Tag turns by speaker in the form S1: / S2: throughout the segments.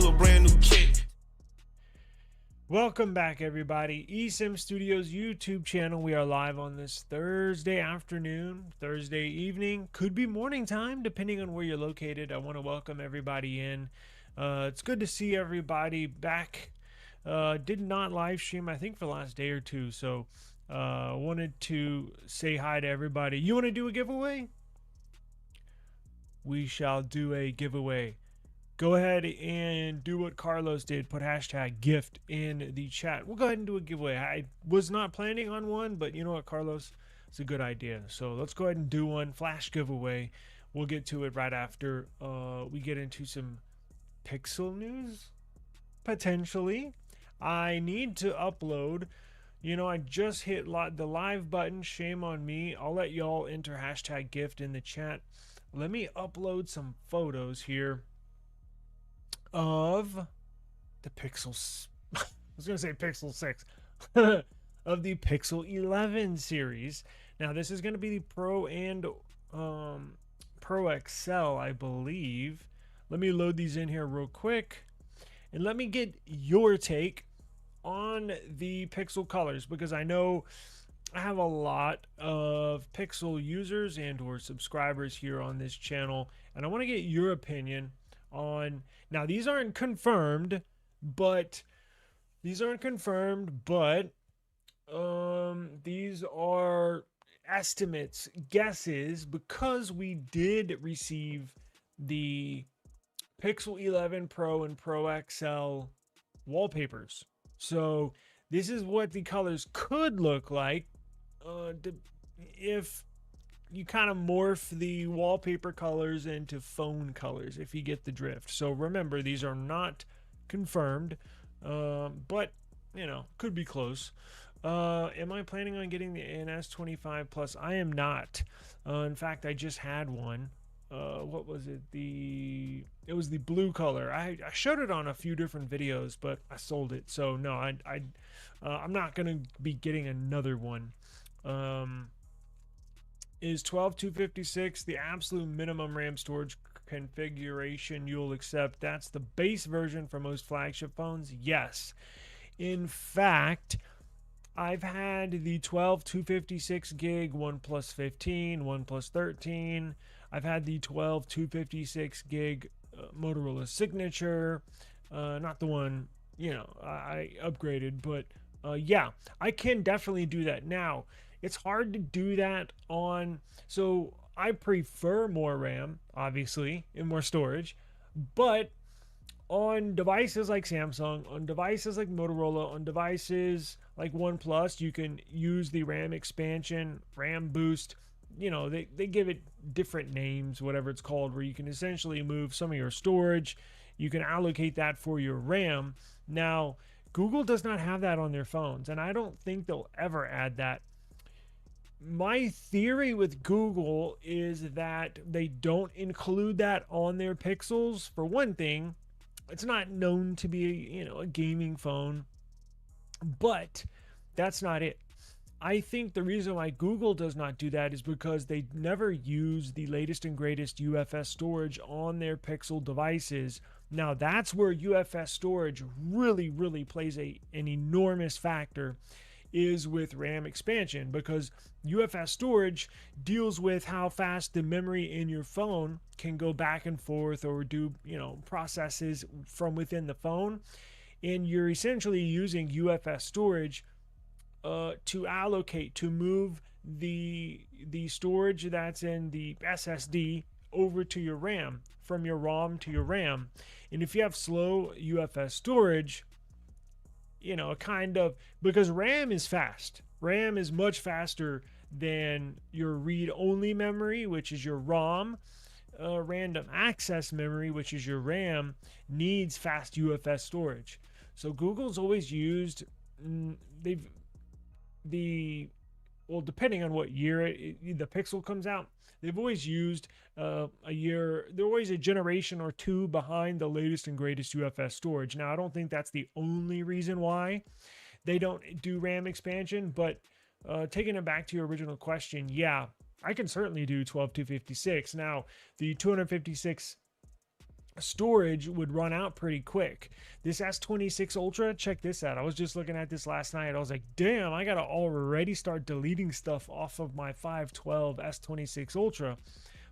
S1: to a brand new kick.
S2: Welcome back, everybody. eSIM Studios YouTube channel. We are live on this Thursday afternoon, Thursday evening, could be morning time, depending on where you're located. I want to welcome everybody in. It's good to see everybody back. Did not live stream, I think, for the last day or two, so wanted to say hi to everybody. You want to do a giveaway? We shall do a giveaway. Go ahead and do what Carlos did. Put hashtag gift in the chat. We'll go ahead and do a giveaway. I was not planning on one, but you know what, Carlos? It's a good idea. So let's go ahead and do one. Flash giveaway. We'll get to it right after we get into some Pixel news. Potentially. I need to upload. You know, I just hit the live button. Shame on me. I'll let y'all enter hashtag gift in the chat. Let me upload some photos here of the Pixel. I was going to say Pixel 6. Of the Pixel 11 series. Now, this is going to be the Pro and Pro XL, I believe. Let me load these in here real quick. And let me get your take on the Pixel colors, because I know I have a lot of Pixel users and or subscribers here on this channel, and I want to get your opinion on. Now, these aren't confirmed, but these are estimates, guesses, because we did receive the Pixel 11 Pro and Pro XL wallpapers. So this is what the colors could look like if you kind of morph the wallpaper colors into phone colors, if you get the drift. So remember, these are not confirmed, but you know, could be close. Am I planning on getting the NS25 Plus? I am not. In fact, I just had one. What was it? It was the blue color. I showed it on a few different videos, but I sold it. So no, I'm not gonna be getting another one. Is 12256 the absolute minimum RAM storage configuration you'll accept? That's the base version for most flagship phones. Yes. In fact, I've had the 12256 gig OnePlus 15, OnePlus 13. I've had the 12256 gig Motorola Signature. Not the one, you know, I upgraded, but yeah, I can definitely do that. Now, it's hard to do that on, so I prefer more RAM, obviously, and more storage, but on devices like Samsung, on devices like Motorola, on devices like OnePlus, you can use the RAM expansion, RAM boost. You know, they give it different names, whatever it's called, where you can essentially move some of your storage. You can allocate that for your RAM. Now, Google does not have that on their phones, and I don't think they'll ever add that. My theory with Google is that they don't include that on their Pixels. For one thing, it's not known to be, you know, a gaming phone, but that's not it. I think the reason why Google does not do that is because they never use the latest and greatest UFS storage on their Pixel devices. Now, that's where UFS storage really, really plays an enormous factor, is with RAM expansion, because UFS storage deals with how fast the memory in your phone can go back and forth or do, you know, processes from within the phone. And you're essentially using UFS storage to allocate, to move the storage that's in the SSD over to your RAM, from your ROM to your RAM. And if you have slow UFS storage, you know, kind of, because RAM is fast. RAM is much faster than your read-only memory, which is your ROM. Random access memory, which is your RAM, needs fast UFS storage. So Google's always used, well, depending on what year the Pixel comes out, they've always used they're always a generation or two behind the latest and greatest UFS storage. Now, I don't think that's the only reason why they don't do RAM expansion, but taking it back to your original question, yeah, I can certainly do 12256. Now, the 256 storage would run out pretty quick. This S26 Ultra, check this out. I was just looking at this last night. I was like, damn, I gotta already start deleting stuff off of my 512 S26 Ultra,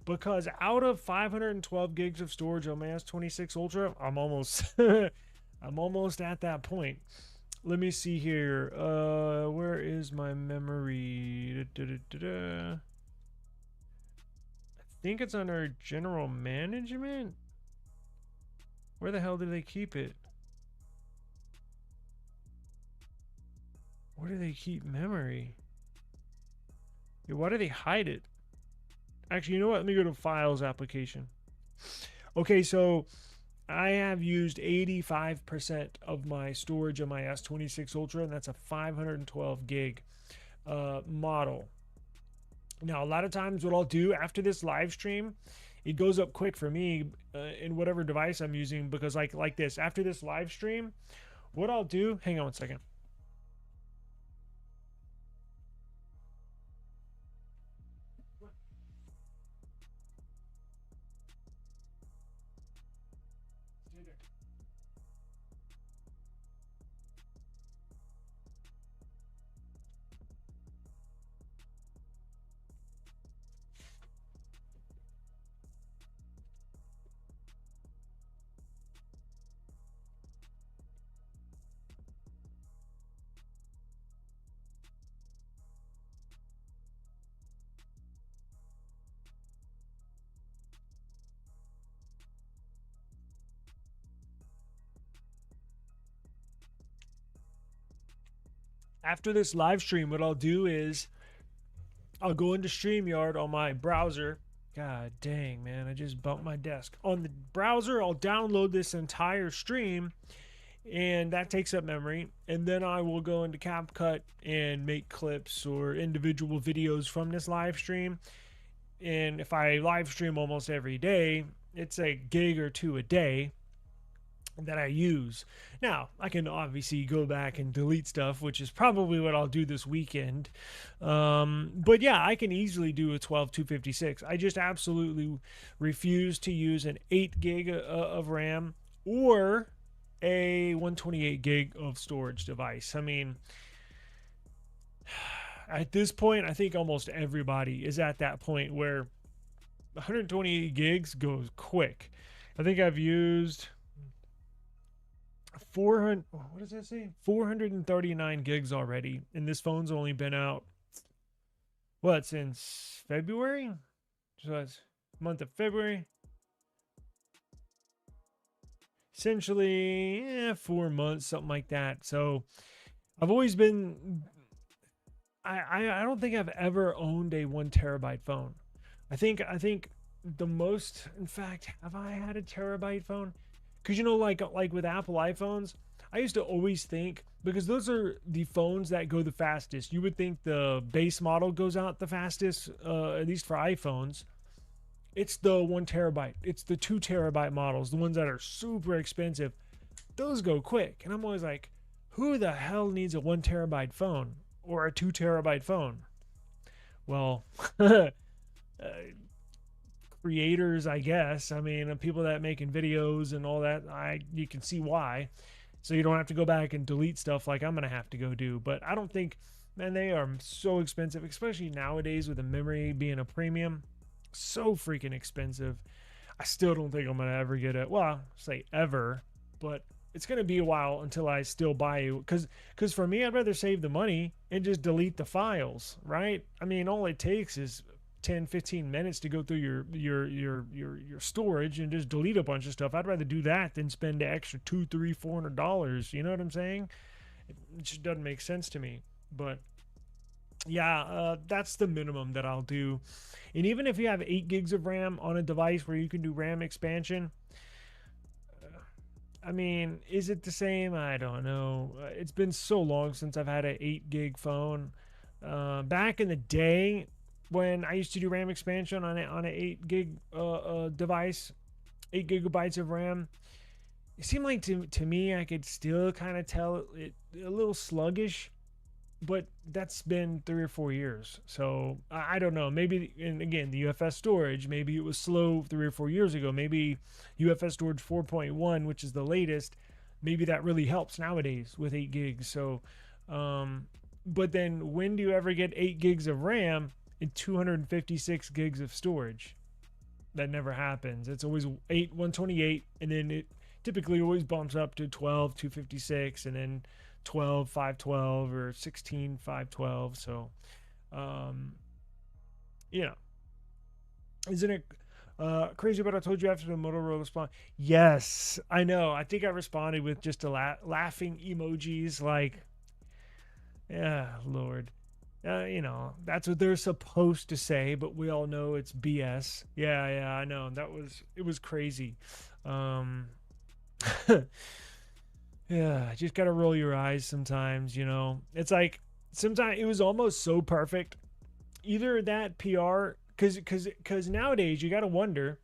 S2: because out of 512 gigs of storage on my S26 Ultra, I'm almost I'm almost at that point. Let me see here. Where is my memory? I think it's under general management. Where the hell do they keep it? Where do they keep memory? Yeah, why do they hide it? Actually, you know what? Let me go to Files application. Okay, so I have used 85% of my storage on my S26 Ultra, and that's a 512 gig model. Now, a lot of times what I'll do after this live stream, it goes up quick for me in whatever device I'm using, because like this, after this live stream, what I'll do, hang on one second. After this live stream, what I'll do is I'll go into StreamYard on my browser. God dang, man, I just bumped my desk. On the browser, I'll download this entire stream, and that takes up memory. And then I will go into CapCut and make clips or individual videos from this live stream. And if I live stream almost every day, it's a gig or two a day that I use. Now, I can obviously go back and delete stuff, which is probably what I'll do this weekend. But yeah, I can easily do a 12,256. I just absolutely refuse to use an 8 gig of RAM or a 128 gig of storage device. I mean, at this point, I think almost everybody is at that point where 128 gigs goes quick. I think I've used 400, what does that say? 439 gigs already, and this phone's only been out, what, since February? So that's month of February. Essentially 4 months, something like that. So I've always been, I don't think I've ever owned a 1 terabyte phone. I think the most, in fact, have I had a terabyte phone? Because you know, like with Apple iPhones, I used to always think, because those are the phones that go the fastest. You would think the base model goes out the fastest, at least for iPhones. It's the 1 terabyte. It's the 2 terabyte models, the ones that are super expensive. Those go quick, and I'm always like, who the hell needs a 1 terabyte phone or a 2 terabyte phone? Well, creators, I guess. I mean, people that making videos and all that, you can see why. So you don't have to go back and delete stuff like I'm gonna have to go do. But I don't think, man, they are so expensive, especially nowadays with the memory being a premium. So freaking expensive. I still don't think I'm gonna ever get it. Well, I'll say ever, but it's gonna be a while until I still buy it. Because for me, I'd rather save the money and just delete the files, right? I mean, all it takes is 10-15 minutes to go through your storage and just delete a bunch of stuff. I'd rather do that than spend the extra $200-$400. You know what I'm saying? It just doesn't make sense to me. But yeah, that's the minimum that I'll do. And even if you have 8 gigs of RAM on a device where you can do RAM expansion, I mean, is it the same? I don't know. It's been so long since I've had an 8 gig phone. Back in the day, when I used to do RAM expansion on an 8 gig device, 8 gigabytes of RAM, it seemed like to me I could still kind of tell it a little sluggish. but that's been 3 or 4 years. So I don't know. Maybe, and again, the UFS storage, maybe it was slow 3 or 4 years ago. Maybe UFS storage 4.1, which is the latest, maybe that really helps nowadays with 8 gigs. So, but then when do you ever get 8 gigs of RAM and 256 gigs of storage? That never happens. It's always 128, and then it typically always bumps up to 12, 256, and then 12, 512, or 16, 512. So, um, you know, isn't it crazy? But I told you after the Motorola respond. Yes, I know. I think I responded with just a laughing emojis, like, yeah, Lord. That's what they're supposed to say, but we all know it's BS. Yeah, I know. It was crazy. Um, yeah, just gotta roll your eyes sometimes, It's like sometimes it was almost so perfect. Either that PR, because nowadays you gotta wonder,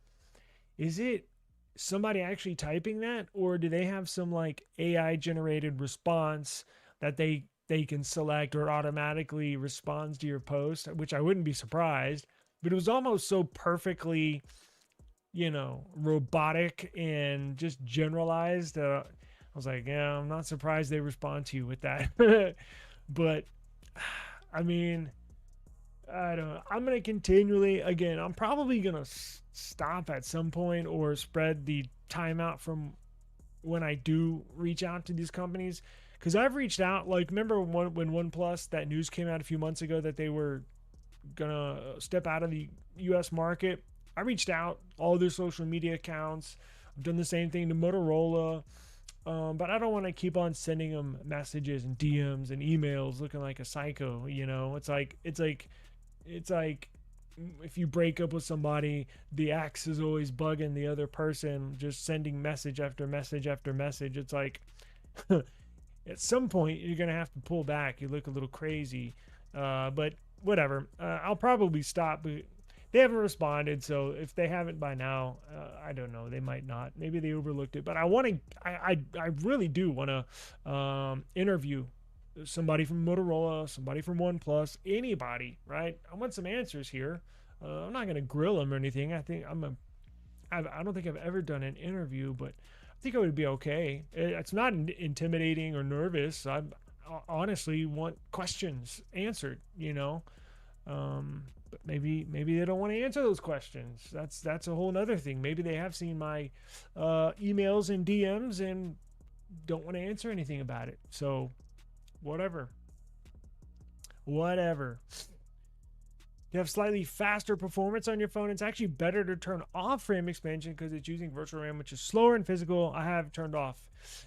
S2: is it somebody actually typing that, or do they have some like AI generated response that they can select or automatically responds to your post, which I wouldn't be surprised. But it was almost so perfectly, robotic and just generalized. I was like, yeah, I'm not surprised they respond to you with that. But I mean, I don't know. I'm going to continually, again, I'm probably going to stop at some point or spread the timeout from when I do reach out to these companies. Because I've reached out, like, remember when OnePlus, that news came out a few months ago that they were going to step out of the US market? I reached out, all their social media accounts. I've done the same thing to Motorola. But I don't want to keep on sending them messages and DMs and emails looking like a psycho. It's like if you break up with somebody, the ex is always bugging the other person, just sending message after message after message. It's like at some point you're gonna have to pull back. You look a little crazy, but whatever. I'll probably stop. But they haven't responded, so if they haven't by now, I don't know. They might not. Maybe they overlooked it. But I want to. I really do want to interview somebody from Motorola, somebody from OnePlus, anybody. Right? I want some answers here. I'm not gonna grill them or anything. I don't think I've ever done an interview, but I think I would be okay. It's not intimidating or nervous. I honestly want questions answered, but maybe they don't want to answer those questions. That's a whole nother thing. Maybe they have seen my emails and DMs and don't want to answer anything about it. So whatever. You have slightly faster performance on your phone. It's actually better to turn off RAM expansion because it's using virtual RAM, which is slower and physical. I have turned off.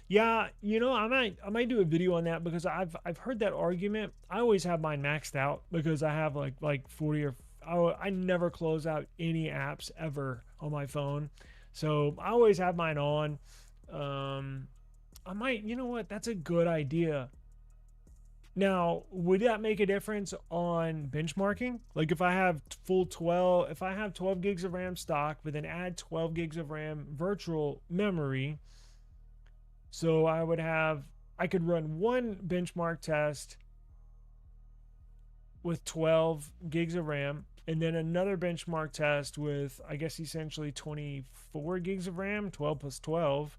S2: Yeah, I might do a video on that because I've heard that argument. I always have mine maxed out because I have like 40 or I never close out any apps ever on my phone, so I always have mine on. I might, that's a good idea. Now, would that make a difference on benchmarking? Like if I have 12 gigs of RAM stock, but then add 12 gigs of RAM virtual memory, so I could run one benchmark test with 12 gigs of RAM, and then another benchmark test with, I guess, essentially 24 gigs of RAM, 12 plus 12.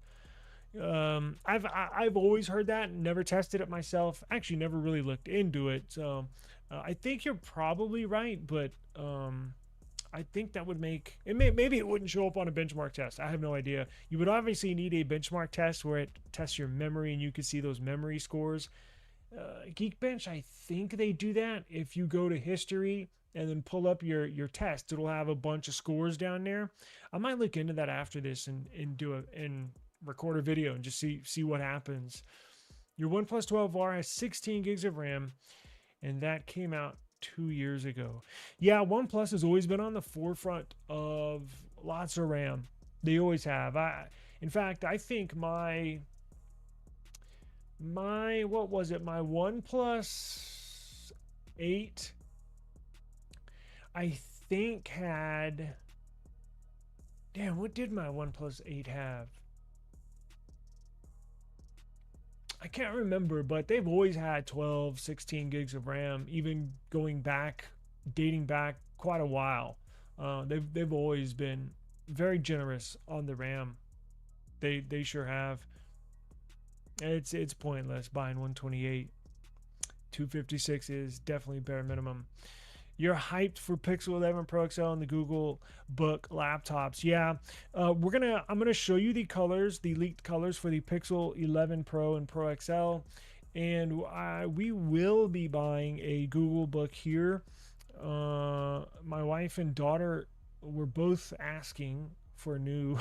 S2: I've always heard that, never tested it myself. Actually, never really looked into it. So I think you're probably right, but I think that would make it. Maybe it wouldn't show up on a benchmark test. I have no idea. You would obviously need a benchmark test where it tests your memory and you could see those memory scores. Geekbench, I think they do that. If you go to history and then pull up your test, it'll have a bunch of scores down there. I might look into that after this and record a video and just see what happens. Your OnePlus 12R has 16 gigs of RAM, and that came out 2 years ago. Yeah, OnePlus has always been on the forefront of lots of RAM. They always have. In fact, I think my what was it? My OnePlus 8, I think had. Damn, what did my OnePlus 8 have? I can't remember, but they've always had 12, 16 gigs of RAM, even dating back quite a while. They've always been very generous on the RAM. They sure have. It's pointless buying 128. 256 is definitely bare minimum. You're hyped for Pixel 11 Pro XL and the Google Book laptops. Yeah, I'm gonna show you the colors, the leaked colors for the Pixel 11 Pro and Pro XL, and we will be buying a Google Book here. My wife and daughter were both asking for new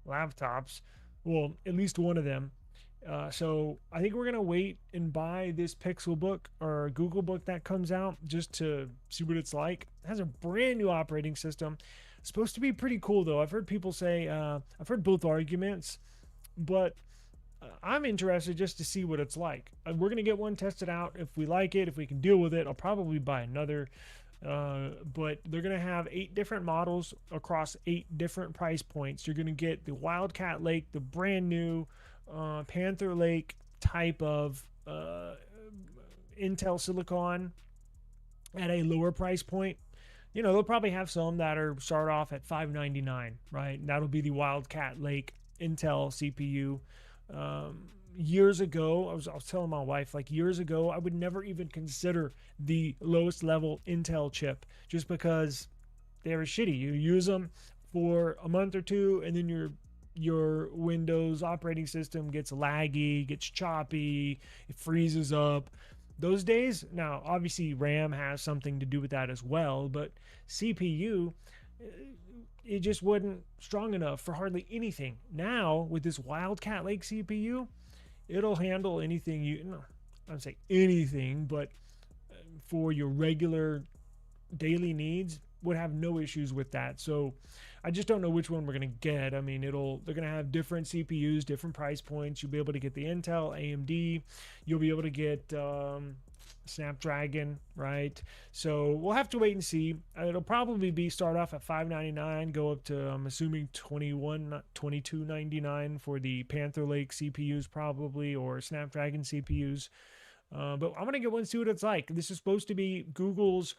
S2: laptops. Well, at least one of them. So I think we're gonna wait and buy this Pixel Book or Google Book that comes out just to see what it's like. It has a brand new operating system. It's supposed to be pretty cool though. I've heard people say I've heard both arguments, but I'm interested just to see what it's like. We're gonna get one tested out. If we like it, if we can deal with it, I'll probably buy another. But they're gonna have 8 different models across 8 different price points. You're gonna get the Wildcat Lake, the brand new Panther Lake type of Intel Silicon at a lower price point. You know, they'll probably have some that are start off at $599, right? And that'll be the Wildcat Lake Intel CPU. Years ago, I was telling my wife, like years ago, I would never even consider the lowest level Intel chip just because they were shitty. You use them for a month or two, and then your Windows operating system gets laggy, gets choppy, it freezes up. Those days, now obviously RAM has something to do with that as well, but CPU, it just wasn't strong enough for hardly anything. Now with this Wildcat Lake CPU, it'll handle anything I don't say anything, but for your regular daily needs, would have no issues with that. So I just don't know which one we're going to get. I mean, they're going to have different CPUs, different price points. You'll be able to get the Intel, AMD. You'll be able to get Snapdragon, right? So we'll have to wait and see. It'll probably start off at $599, go up to, I'm assuming, $22.99 for the Panther Lake CPUs probably, or Snapdragon CPUs. But I'm going to get one and see what it's like. This is supposed to be Google's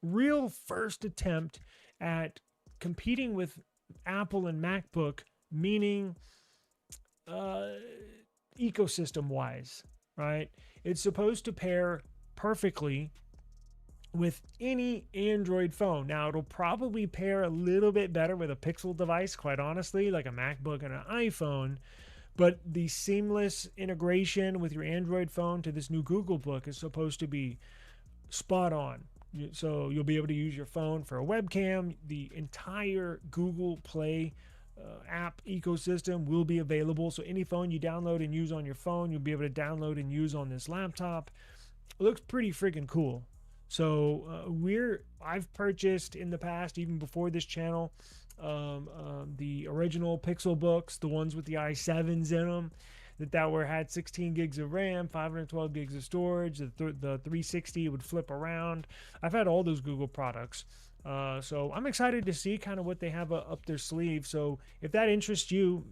S2: real first attempt at competing with Apple and MacBook, meaning ecosystem wise, right? It's supposed to pair perfectly with any Android phone. Now, it'll probably pair a little bit better with a Pixel device, quite honestly, like a MacBook and an iPhone. But the seamless integration with your Android phone to this new Google Book is supposed to be spot on. So you'll be able to use your phone for a webcam. The entire Google Play app ecosystem will be available. So any phone you download and use on your phone, you'll be able to download and use on this laptop. It looks pretty freaking cool. So I've purchased in the past, even before this channel, the original Pixel books, the ones with the i7s in them, that had 16 gigs of RAM, 512 gigs of storage. The 360 would flip around. I've had all those Google products. So I'm excited to see kind of what they have up their sleeve. So if that interests you,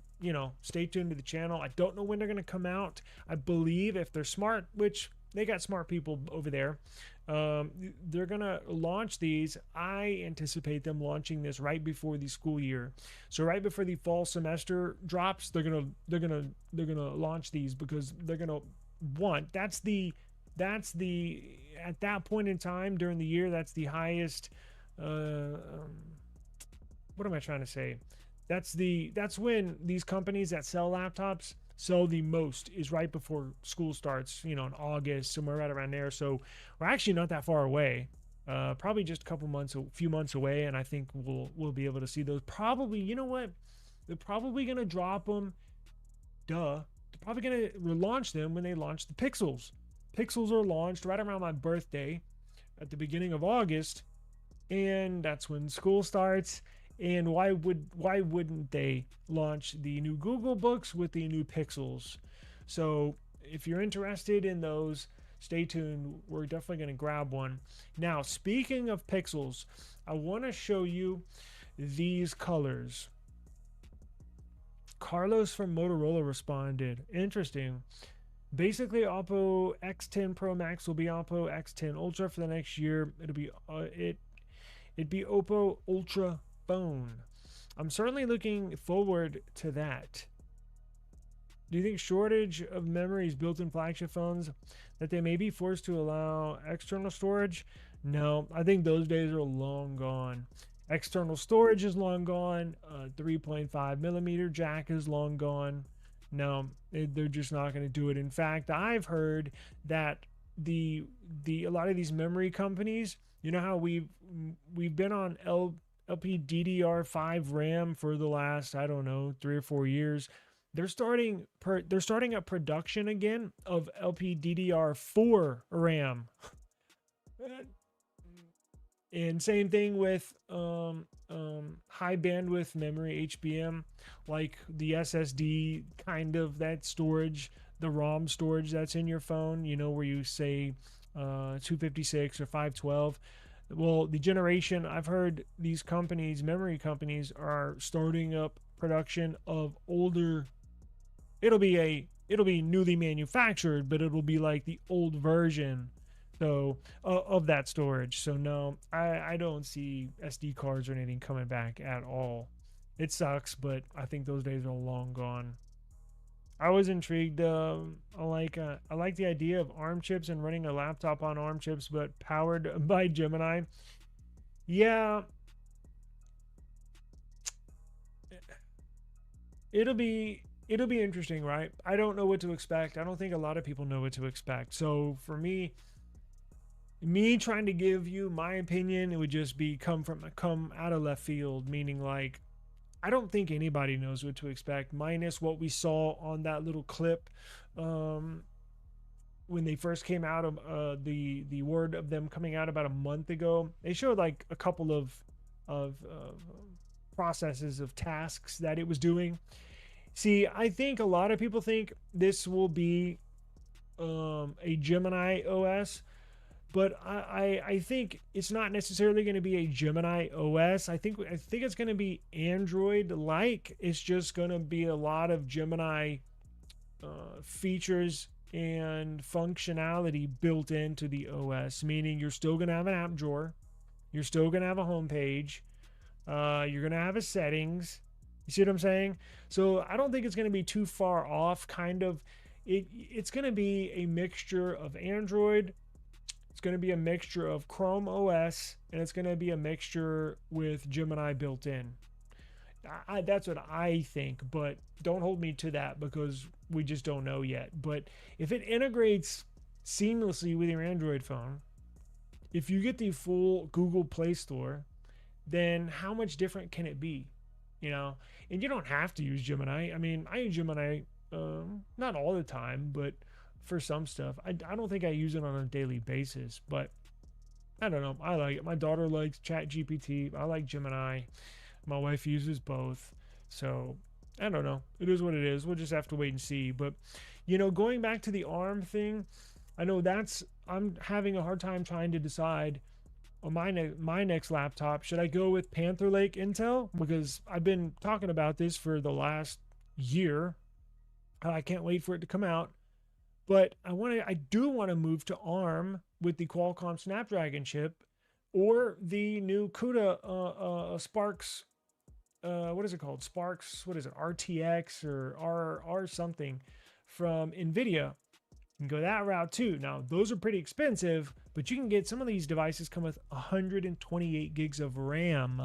S2: stay tuned to the channel. I don't know when they're going to come out. I believe if they're smart, which they got smart people over there, they're going to launch these. I anticipate them launching this right before the school year. So right before the fall semester drops, they're going to launch these, because they're going to want, that's the at that point in time during the year, that's the highest, what am I trying to say? That's when these companies that sell laptops sell the most, is right before school starts, in August, somewhere right around there. So we're actually not that far away, probably just a few months away, and I think we'll be able to see those. Probably, you know what? They're probably gonna drop them. They're probably gonna relaunch them when they launch the Pixels. Pixels are launched right around my birthday, at the beginning of August, and that's when school starts. And why wouldn't they launch the new Google Books with the new Pixels? So if you're interested in those, stay tuned. We're definitely going to grab one. Now, speaking of Pixels, I want to show you these colors. Carlos from Motorola responded. Interesting. Basically, Oppo X10 Pro Max will be Oppo X10 Ultra for the next year. It'll be it'd be Oppo Ultra phone. I'm certainly looking forward to that. Do you think shortage of memory is built in flagship phones that they may be forced to allow external storage? No, I think those days are long gone. External storage is long gone. 3.5 millimeter jack is long gone. No, they're just not going to do it. In fact, I've heard that the a lot of these memory companies, you know how we've been on LPDDR5 RAM for the last, I don't know, 3 or 4 years. They're starting a production again of LPDDR4 RAM. And same thing with high bandwidth memory HBM, like the SSD kind of that storage, the ROM storage that's in your phone, you know, where you say 256 or 512. Well, the generation, I've heard these companies, memory companies, are starting up production of older. It'll be newly manufactured, but it'll be like the old version, so of that storage. So no, I don't see SD cards or anything coming back at all. It sucks, but I think those days are long gone. I was intrigued. I like the idea of ARM chips and running a laptop on ARM chips, but powered by Gemini. Yeah, it'll be interesting, right? I don't know what to expect. I don't think a lot of people know what to expect. So for me trying to give you my opinion, it would just be come out of left field, meaning like I don't think anybody knows what to expect, minus what we saw on that little clip when they first came out of the word of them coming out about a month ago. They showed like a couple of processes of tasks that it was doing. See, I think a lot of people think this will be a Gemini OS, but I think it's not necessarily going to be a Gemini OS. I think it's going to be Android like. It's just going to be a lot of Gemini features and functionality built into the OS, meaning you're still going to have an app drawer, you're still going to have a home page, you're going to have a settings. You see what I'm saying? So I don't think it's going to be too far off. Kind of, it's going to be a mixture of Android. It's going to be a mixture of Chrome OS, and it's going to be a mixture with Gemini built in. That's what I think, but don't hold me to that because we just don't know yet. But if it integrates seamlessly with your Android phone, if you get the full Google Play Store, then how much different can it be? You know, and you don't have to use Gemini. I mean, I use Gemini not all the time, but for some stuff. I don't think I use it on a daily basis, but I don't know. I like it. My daughter likes Chat GPT. I like Gemini. My wife uses both. So I don't know. It is what it is. We'll just have to wait and see. But, you know, going back to the ARM thing, I know I'm having a hard time trying to decide on my next laptop. Should I go with Panther Lake Intel? Because I've been talking about this for the last year. I can't wait for it to come out. But I do want to move to ARM with the Qualcomm Snapdragon chip, or the new CUDA Sparks. What is it called? Sparks. What is it? RTX or R something from NVIDIA. You can go that route too. Now those are pretty expensive, but you can get some of these devices come with 128 gigs of RAM.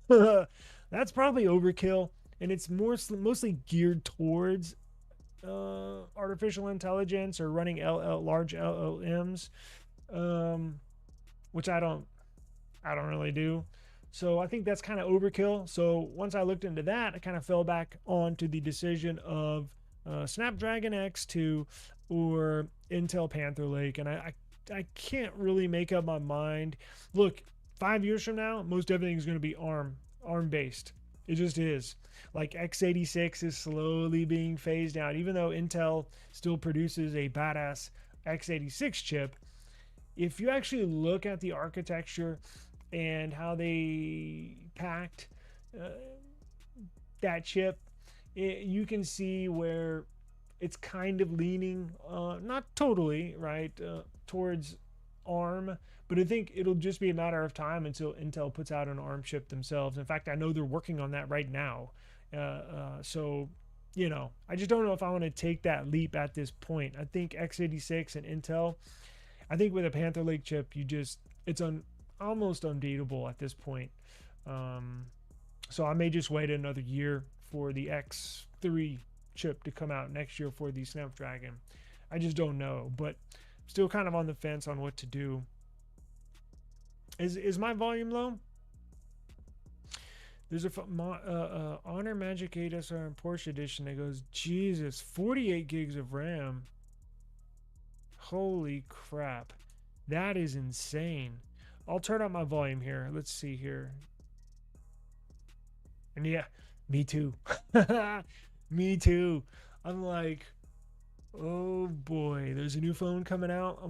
S2: That's probably overkill, and it's mostly geared towards artificial intelligence or running large LLMs, which I don't really do. So I think that's kind of overkill. So once I looked into that, I kind of fell back onto the decision of Snapdragon X2 or Intel Panther Lake, and I can't really make up my mind. Look, 5 years from now, most everything is going to be ARM based. It just is. Like x86 is slowly being phased out, even though Intel still produces a badass x86 chip. If you actually look at the architecture and how they packed that chip, you can see where it's kind of leaning, not totally, right, towards ARM, but I think it'll just be a matter of time until Intel puts out an ARM chip themselves. In fact, I know they're working on that right now. So, I just don't know if I want to take that leap at this point. I think x86 and Intel, I think with a Panther Lake chip, it's almost unbeatable at this point. So I may just wait another year for the X3 chip to come out next year for the Snapdragon. I just don't know, but still kind of on the fence on what to do. Is my volume low? There's a Honor Magic 8 SR and Porsche edition that goes, Jesus, 48 gigs of RAM. Holy crap. That is insane. I'll turn up my volume here. Let's see here. And yeah, me too. Me too. I'm like, oh boy, there's a new phone coming out.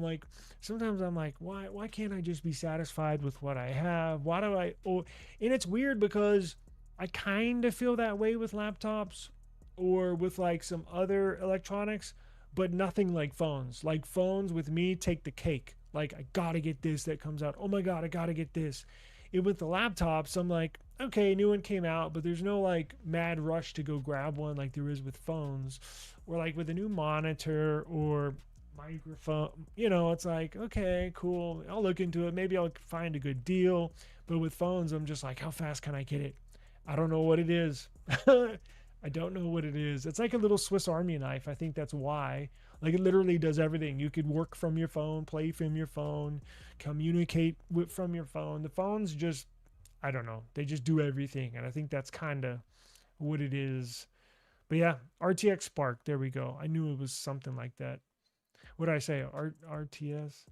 S2: Sometimes I'm like, why can't I just be satisfied with what I have? Why do I and it's weird because I kind of feel that way with laptops or with like some other electronics, but nothing like phones. Like phones with me take the cake. Like I gotta get this that comes out. Oh my god, I gotta get this. And with the laptops, I'm like, okay, new one came out, but there's no like mad rush to go grab one like there is with phones, or like with a new monitor or microphone. It's like, okay, cool, I'll look into it, maybe I'll find a good deal. But with phones, I'm just like, how fast can I get it? I don't know what it is. I don't know what it is. It's like a little Swiss Army knife. I think that's why. Like it literally does everything. You could work from your phone, play from your phone, communicate from your phone. The phones just, I don't know, they just do everything. And I think that's kind of what it is. But yeah, RTX Spark, there we go. I knew it was something like that. What did I say? RTS?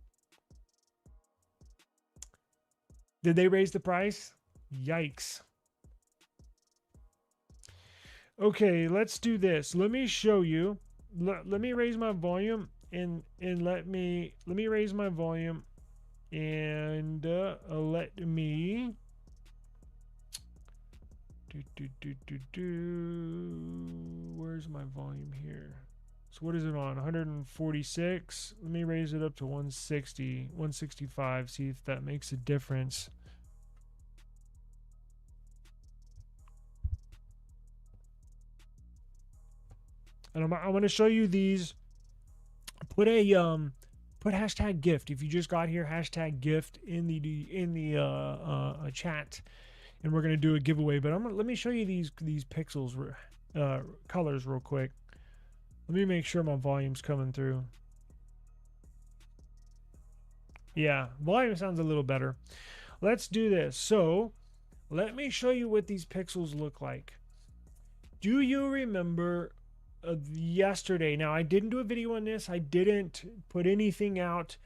S2: Did they raise the price? Yikes. Okay, let's do this. Let me show you. Let me raise my volume and let me raise my volume and let me where's my volume here? So what is it on? 146. Let me raise it up to 160, 165, see if that makes a difference. And I want to show you these. Put hashtag gift if you just got here. Hashtag gift in the chat, and we're gonna do a giveaway. But let me show you these pixels colors real quick. Let me make sure my volume's coming through. Yeah, volume sounds a little better. Let's do this. So let me show you what these pixels look like. Do you remember yesterday? Now I didn't do a video on this, I didn't put anything out,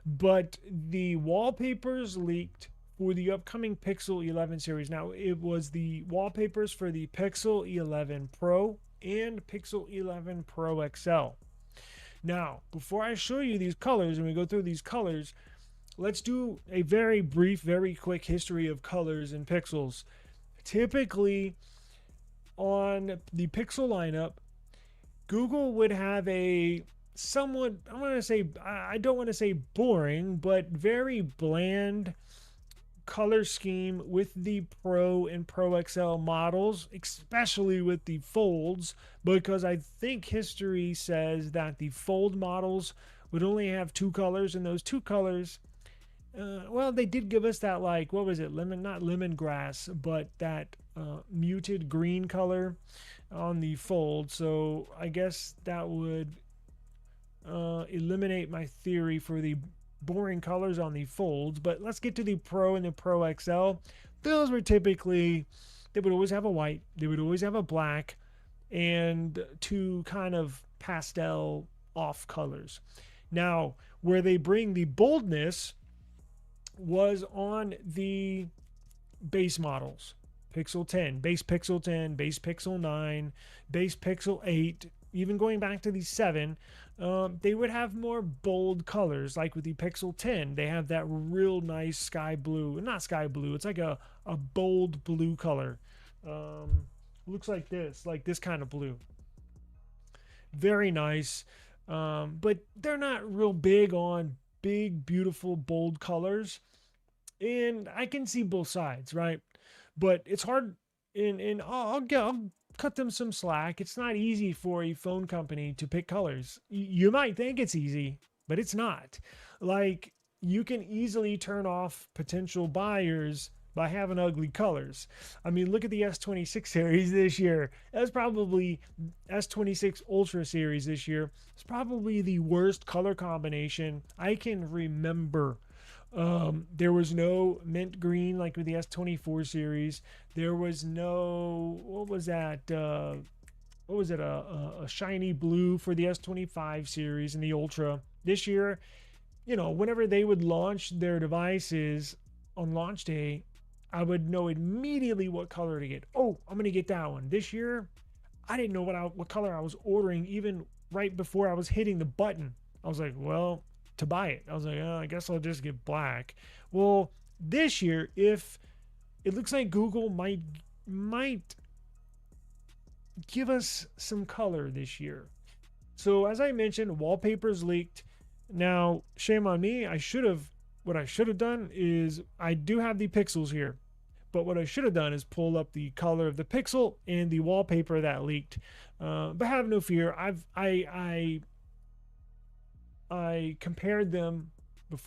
S2: but the wallpapers leaked for the upcoming Pixel 11 series. Now it was the wallpapers for the Pixel 11 Pro and Pixel 11 Pro XL. Now before I show you these colors and we go through these colors, let's do a very brief, very quick history of colors and pixels. Typically on the Pixel lineup, Google would have a somewhat, I don't want to say boring, but very bland color scheme with the Pro and Pro XL models, especially with the folds, because I think history says that the fold models would only have two colors, and those two colors, well, they did give us that, like, what was it? Not lemongrass, but that muted green color on the fold. So I guess that would eliminate my theory for the boring colors on the folds. But let's get to the Pro and the Pro XL. Those were typically, they would always have a white, they would always have a black, and two kind of pastel off colors. Now where they bring the boldness was on the base models. Pixel 10, base Pixel 10, base Pixel 9, base Pixel 8, even going back to the 7, they would have more bold colors. Like with the Pixel 10, they have that real nice sky blue. Not sky blue, it's like a bold blue color. Looks like this kind of blue. Very nice. But they're not real big on big, beautiful, bold colors. And I can see both sides, right? But it's hard. And I'll cut them some slack. It's not easy for a phone company to pick colors. You might think it's easy, but it's not. Like, you can easily turn off potential buyers by having ugly colors. I mean, look at the S26 series this year. That's probably S26 Ultra series this year. It's probably the worst color combination I can remember. There was no mint green like with the S24 series. There was no, what was that? What was it? A shiny blue for the S25 series and the Ultra. This year, whenever they would launch their devices on launch day, I would know immediately what color to get. Oh, I'm gonna get that one. This year, I didn't know what color I was ordering even right before I was hitting the button. I was like, well, to buy it. I was like, oh, I guess I'll just get black. Well, this year, if it looks like Google might give us some color this year. So as I mentioned, wallpapers leaked. Now, shame on me. What I should have done is I do have the pixels here. But what I should have done is pull up the color of the pixel and the wallpaper that leaked. But have no fear. I compared them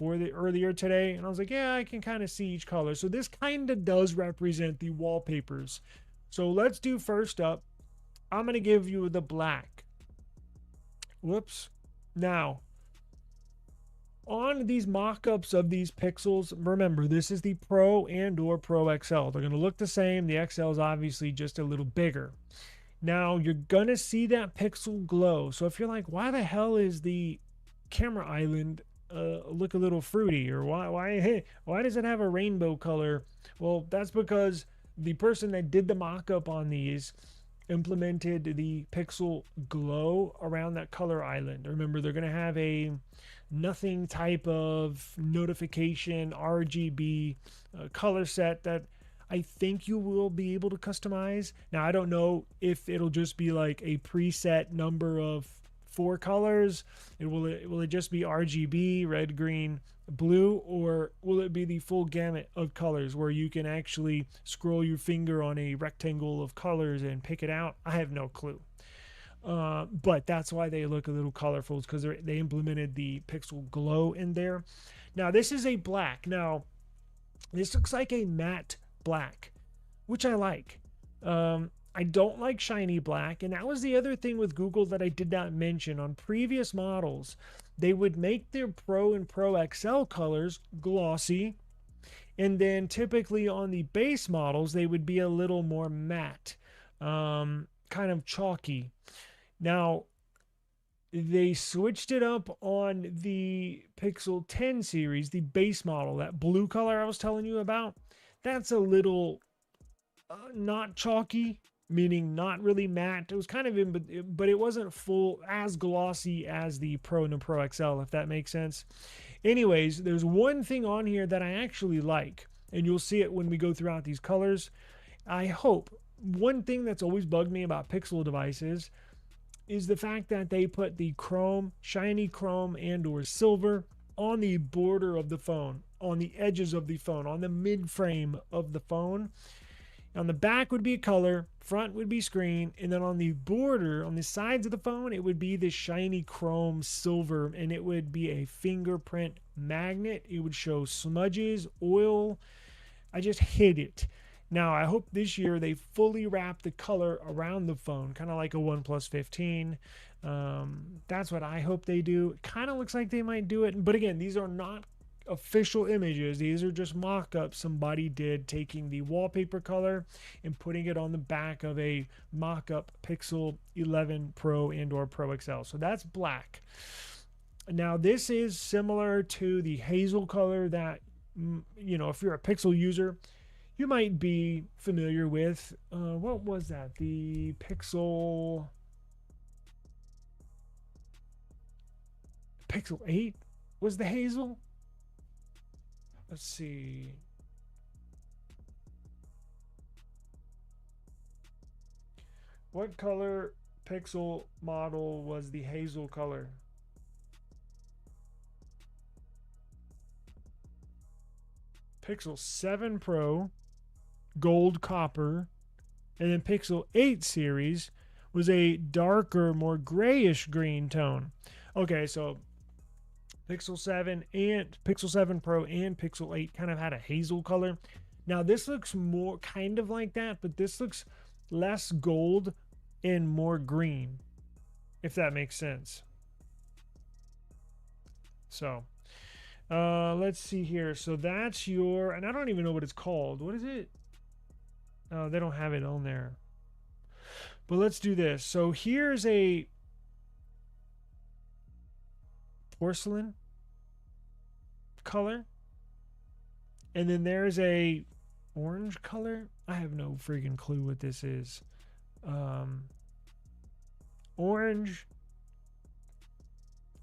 S2: earlier today, and I was like, yeah, I can kind of see each color. So this kind of does represent the wallpapers. So let's do first up. I'm gonna give you the black. Whoops. Now, on these mock-ups of these pixels, remember, this is the Pro and or Pro XL. They're going to look the same. The XL is obviously just a little bigger. Now, you're going to see that pixel glow. So if you're like, why the hell is the camera island look a little fruity? Or why does it have a rainbow color? Well, that's because the person that did the mock-up on these implemented the pixel glow around that color island. Remember, they're going to have a nothing type of notification RGB color set that I think you will be able to customize. Now, I don't know if it'll just be like a preset number of 4 colors. Will it just be RGB, red, green, blue, or will it be the full gamut of colors where you can actually scroll your finger on a rectangle of colors and pick it out? I have no clue. But that's why they look a little colorful, because they implemented the pixel glow in there. Now, this is a black. Now, this looks like a matte black, which I like. I don't like shiny black, and that was the other thing with Google that I did not mention. On previous models, they would make their Pro and Pro XL colors glossy, and then typically on the base models, they would be a little more matte, kind of chalky. Now, they switched it up on the Pixel 10 series, the base model, that blue color I was telling you about. That's a little not chalky, meaning not really matte. It was kind of in, but it wasn't full as glossy as the Pro and the Pro XL, if that makes sense. Anyways, there's one thing on here that I actually like, and you'll see it when we go throughout these colors. I hope. One thing that's always bugged me about Pixel devices is the fact that they put the chrome, shiny chrome and or silver on the border of the phone, on the edges of the phone, on the mid frame of the phone. On the back would be a color, front would be screen, and then on the border, on the sides of the phone, it would be this shiny chrome silver, and it would be a fingerprint magnet. It would show smudges, oil. I just hate it. Now, I hope this year they fully wrap the color around the phone, kind of like a OnePlus 15. That's what I hope they do. It kind of looks like they might do it. But again, these are not official images. These are just mock-ups somebody did, taking the wallpaper color and putting it on the back of a mock-up Pixel 11 Pro and or Pro XL. So that's black. Now, this is similar to the hazel color that, if you're a Pixel user, you might be familiar with. What was that? The Pixel 8 was the hazel. Let's see. What color Pixel model was the hazel color? Pixel 7 Pro, gold copper, and then Pixel 8 series was a darker, more grayish green tone. Okay, so Pixel 7 Pro and Pixel 8 kind of had a hazel color. Now this looks more kind of like that, but this looks less gold and more green, if that makes sense. So let's see here. So that's your, and I don't even know what it's called. What is it? Oh, they don't have it on there. But let's do this. So here's a porcelain color. And then there's a orange color. I have no freaking clue what this is. Orange.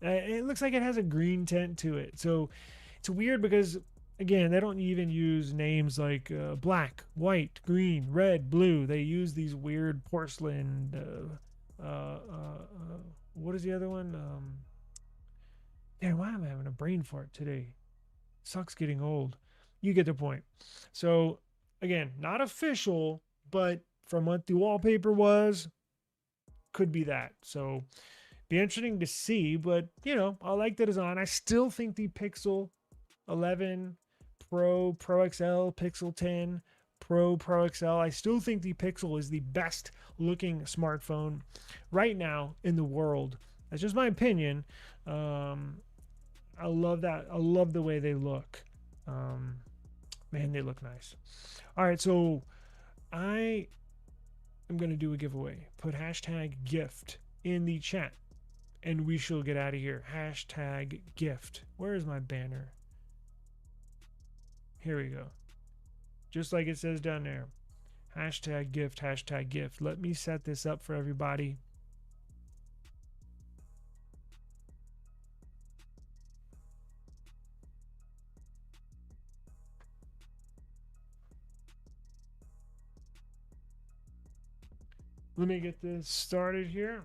S2: It looks like it has a green tint to it. So it's weird because, again, they don't even use names like black, white, green, red, blue. They use these weird porcelain. What is the other one? Damn, why am I having a brain fart today? Sucks getting old. You get the point. So, again, not official, but from what the wallpaper was, could be that. So, be interesting to see, but, you know, I like the design. I still think the Pixel 11 Pro, Pro XL, Pixel 10, Pro XL, I still think the Pixel is the best looking smartphone right now in the world. That's just my opinion. I love that. I love the way they look. Man, they look nice. All right, so I am going to do a giveaway. Put hashtag gift in the chat and we shall get out of here. Hashtag gift. Where is my banner? Here we go. Just like it says down there. Hashtag gift, hashtag gift. Let me set this up for everybody. Let me get this started here.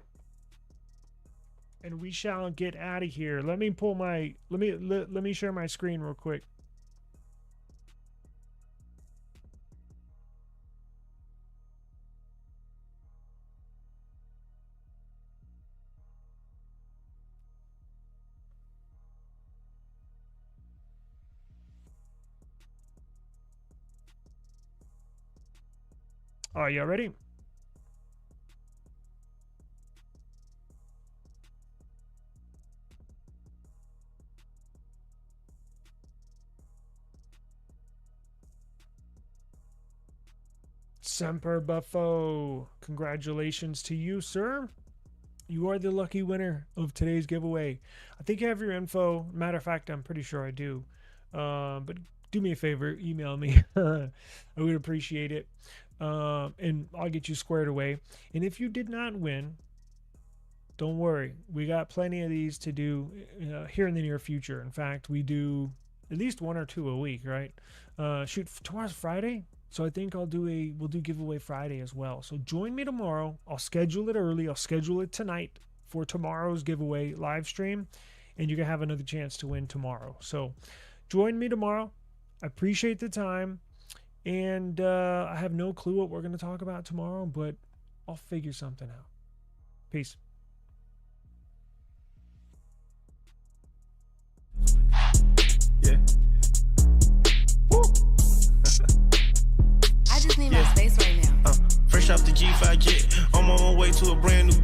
S2: And we shall get out of here. Let me pull my let me share my screen real quick. Are you ready? Semper Buffo, congratulations to you, sir. You are the lucky winner of today's giveaway. I think you have your info. Matter of fact, I'm pretty sure I do. But do me a favor, email me. I would appreciate it. And I'll get you squared away. And if you did not win, don't worry. We got plenty of these to do here in the near future. In fact, we do at least 1 or 2 a week, right? Shoot, tomorrow's Friday. So I think we'll do giveaway Friday as well. So join me tomorrow. I'll schedule it early. I'll schedule it tonight for tomorrow's giveaway live stream. And you're going to have another chance to win tomorrow. So join me tomorrow. I appreciate the time. And I have no clue what we're going to talk about tomorrow, but I'll figure something out. Peace.
S1: Yeah. Woo.
S3: I just need my space right now.
S1: Fresh off the G5 jet, on my way to a brand new